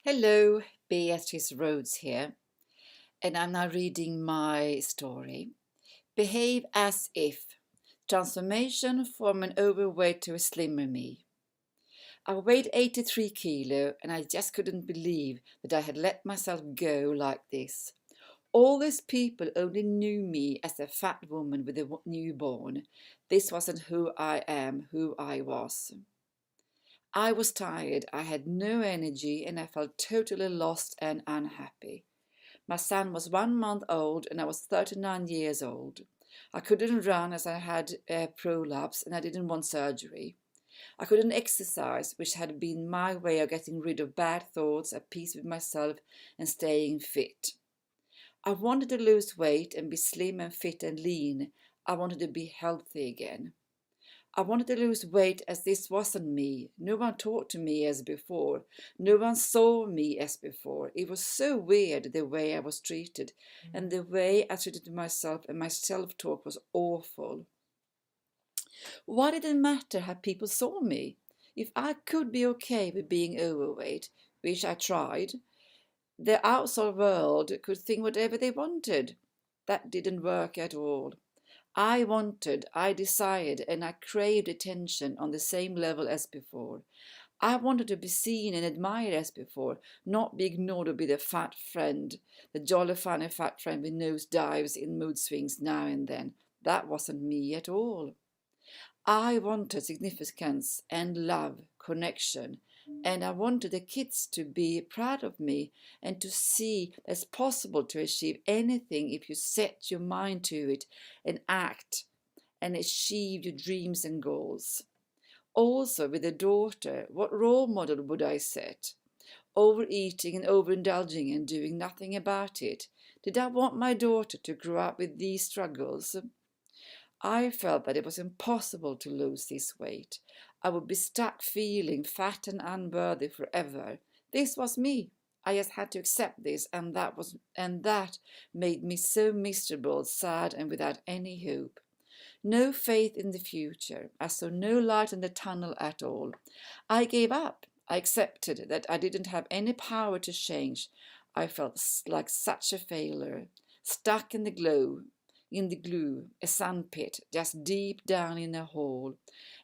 Hello, Beatrice Rhodes here, and I'm now reading my story. Behave as if. Transformation from an overweight to a slimmer me. I weighed 83 kilo and I just couldn't believe that I had let myself go like this. All these people only knew me as a fat woman with a newborn. This wasn't who I am, who I was. I was tired, I had no energy, and I felt totally lost and unhappy. My son was 1 month old and I was 39 years old. I couldn't run as I had a prolapse and I didn't want surgery. I couldn't exercise, which had been my way of getting rid of bad thoughts, at peace with myself, and staying fit. I wanted to lose weight and be slim and fit and lean. I wanted to be healthy again. I wanted to lose weight as this wasn't me. No one talked to me as before. No one saw me as before. It was so weird the way I was treated, and the way I treated myself, and my self-talk was awful. Why did it matter how people saw me? If I could be okay with being overweight, which I tried, the outside world could think whatever they wanted. That didn't work at all. I desired, and I craved attention on the same level as before. I wanted to be seen and admired as before, not be ignored or be the fat friend, the jolly funny fat friend with nose dives in mood swings now and then. That wasn't me at all. I wanted significance and love, connection, and I wanted the kids to be proud of me and to see that it's possible to achieve anything if you set your mind to it and act and achieve your dreams and goals. Also, with a daughter, what role model would I set? Overeating and overindulging and doing nothing about it. Did I want my daughter to grow up with these struggles? I felt that it was impossible to lose this weight. I would be stuck feeling fat and unworthy forever. This was me. I just had to accept this, and that made me so miserable, sad, and without any hope. No faith in the future. I saw no light in the tunnel at all. I gave up. I accepted that I didn't have any power to change. I felt like such a failure, stuck in the glue, a sandpit, just deep down in a hole,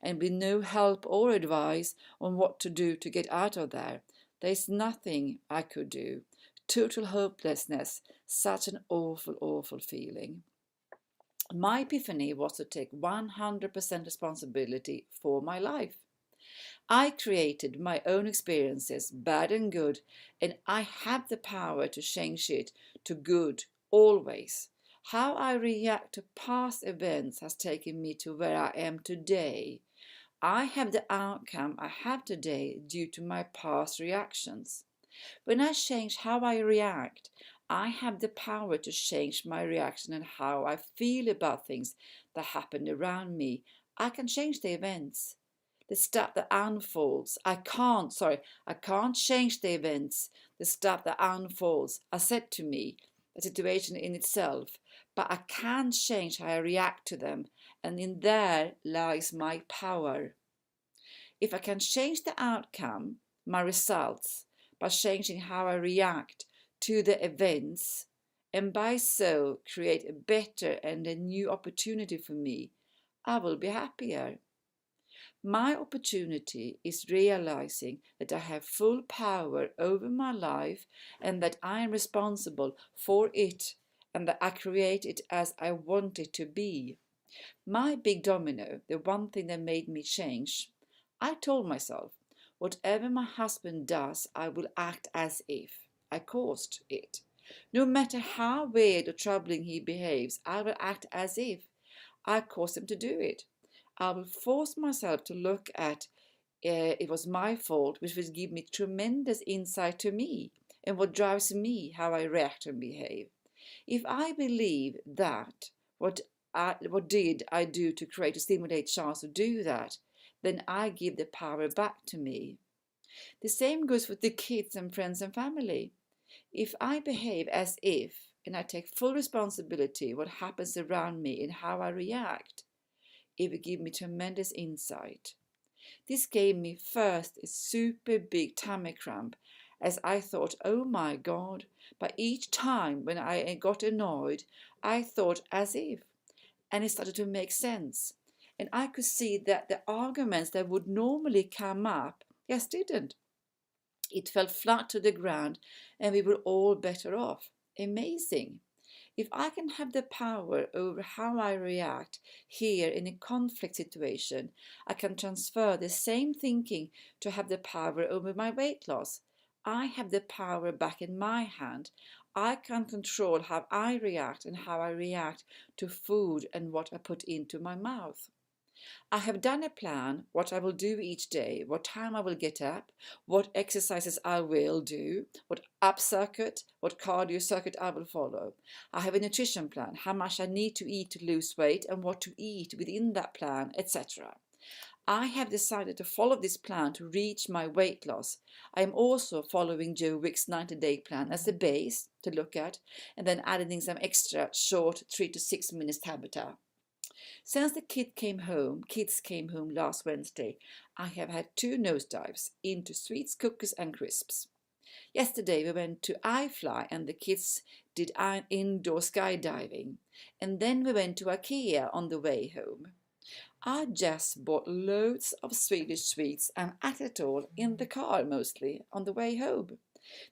and with no help or advice on what to do to get out of there. There is nothing I could do. Total hopelessness, such an awful, awful feeling. My epiphany was to take 100% responsibility for my life. I created my own experiences, bad and good, and I have the power to change it to good, always. How I react to past events has taken me to where I am today. I have the outcome I have today due to my past reactions. When I change how I react, I have the power to change my reaction and how I feel about things that happen around me. I can change the events, the stuff that unfolds. I can't change the events, the stuff that unfolds are said to me, the situation in itself, but I can change how I react to them, and in there lies my power. If I can change the outcome, my results, by changing how I react to the events, and by so create a better and a new opportunity for me, I will be happier. My opportunity is realizing that I have full power over my life and that I am responsible for it and that I create it as I want it to be. My big domino, the one thing that made me change, I told myself, whatever my husband does, I will act as if I caused it. No matter how weird or troubling he behaves, I will act as if I caused him to do it. I will force myself to look at it was my fault, which will give me tremendous insight to me and what drives me, how I react and behave. If I believe that, what did I do to create a stimulate chance to do that, then I give the power back to me. The same goes with the kids and friends and family. If I behave as if, and I take full responsibility what happens around me and how I react, it will give me tremendous insight. This gave me first a super big tummy cramp as I thought, oh my God. But each time when I got annoyed, I thought as if, and it started to make sense. And I could see that the arguments that would normally come up just didn't. It fell flat to the ground and we were all better off. Amazing. If I can have the power over how I react here in a conflict situation, I can transfer the same thinking to have the power over my weight loss. I have the power back in my hand. I can control how I react and how I react to food and what I put into my mouth. I have done a plan, what I will do each day, what time I will get up, what exercises I will do, what up circuit, what cardio circuit I will follow. I have a nutrition plan, how much I need to eat to lose weight and what to eat within that plan, etc. I have decided to follow this plan to reach my weight loss. I am also following Joe Wick's 90-day plan as a base to look at and then adding in some extra short 3 to 6 minutes habitat. Since the kids came home last Wednesday, I have had 2 nosedives into sweets, cookies and crisps. Yesterday we went to iFly and the kids did indoor skydiving. And then we went to IKEA on the way home. I just bought loads of Swedish sweets and ate it all in the car mostly on the way home.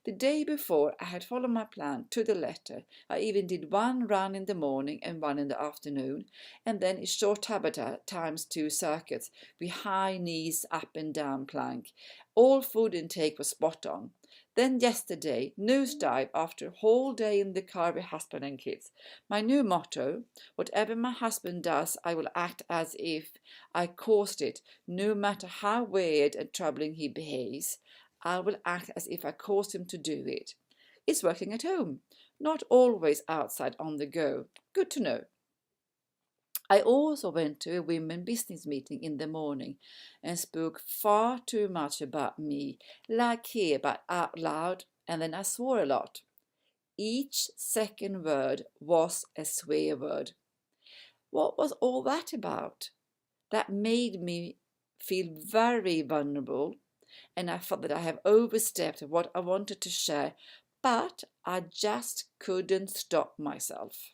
The day before I had followed my plan to the letter. I even did 1 run in the morning and 1 in the afternoon, and then a short habitat times 2 circuits with high knees up and down plank. All food intake was spot on. Then yesterday, nosedive after a whole day in the car with husband and kids. My new motto, whatever my husband does, I will act as if I caused it, no matter how weird and troubling he behaves. I will act as if I caused him to do it. It's working at home, not always outside on the go. Good to know. I also went to a women business meeting in the morning and spoke far too much about me, like here, but out loud, and then I swore a lot. Each second word was a swear word. What was all that about? That made me feel very vulnerable, and I felt that I have overstepped what I wanted to share, but I just couldn't stop myself.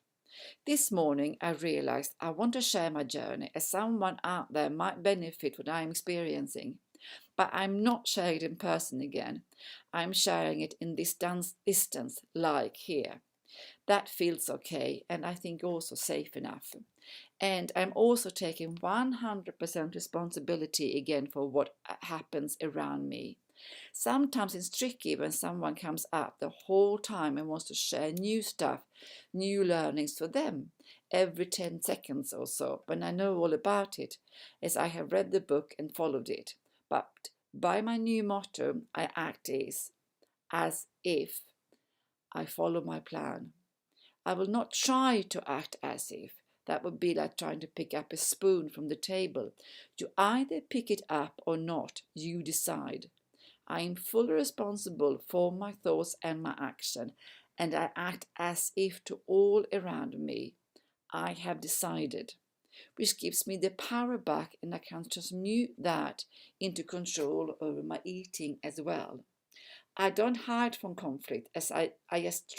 This morning I realized I want to share my journey as someone out there might benefit what I'm experiencing. But I'm not sharing it in person again. I'm sharing it in this distance, like here. That feels okay, and I think also safe enough. And I'm also taking 100% responsibility again for what happens around me. Sometimes it's tricky when someone comes up the whole time and wants to share new stuff, new learnings for them, every 10 seconds or so, when I know all about it, as I have read the book and followed it. But by my new motto, I act as if I follow my plan. I will not try to act as if. That would be like trying to pick up a spoon from the table. You either pick it up or not, you decide. I am fully responsible for my thoughts and my action, and I act as if to all around me. I have decided, which gives me the power back, and I can transmute that into control over my eating as well. I don't hide from conflict, as I just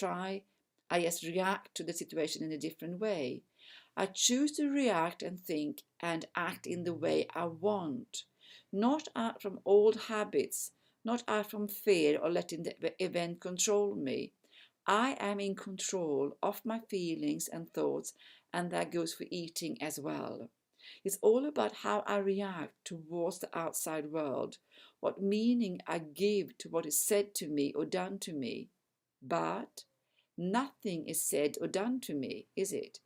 react to the situation in a different way. I choose to react and think and act in the way I want, not out from old habits, not out from fear or letting the event control me. I am in control of my feelings and thoughts, and that goes for eating as well. It's all about how I react towards the outside world, what meaning I give to what is said to me or done to me. But nothing is said or done to me, is it?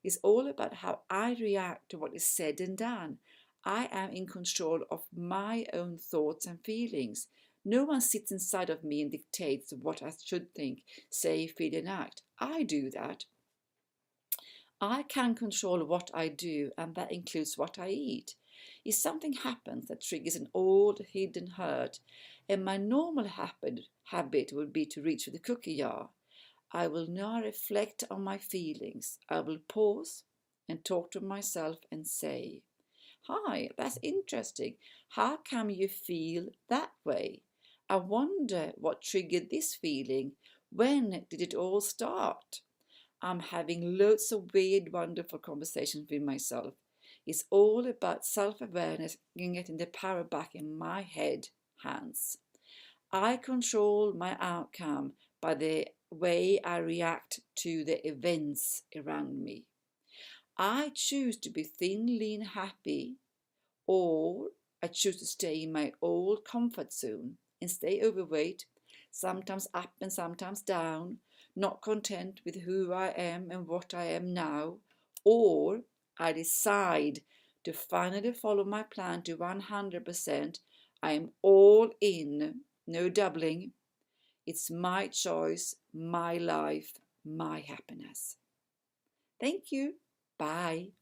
It's all about how I react to what is said and done. I am in control of my own thoughts and feelings. No one sits inside of me and dictates what I should think, say, feel and act. I do that. I can control what I do, and that includes what I eat. If something happens that triggers an old hidden hurt, and my normal habit would be to reach for the cookie jar, I will now reflect on my feelings. I will pause and talk to myself and say, "Hi, that's interesting. How come you feel that way?" I wonder what triggered this feeling. When did it all start? I'm having loads of weird, wonderful conversations with myself. It's all about self-awareness and getting the power back in my hands. I control my outcome by the way I react to the events around me. I choose to be thin, lean, happy, or I choose to stay in my old comfort zone and stay overweight, sometimes up and sometimes down, not content with who I am and what I am now, or I decide to finally follow my plan to 100%. I am all in, no doubling. It's my choice, my life, my happiness. Thank you. Bye.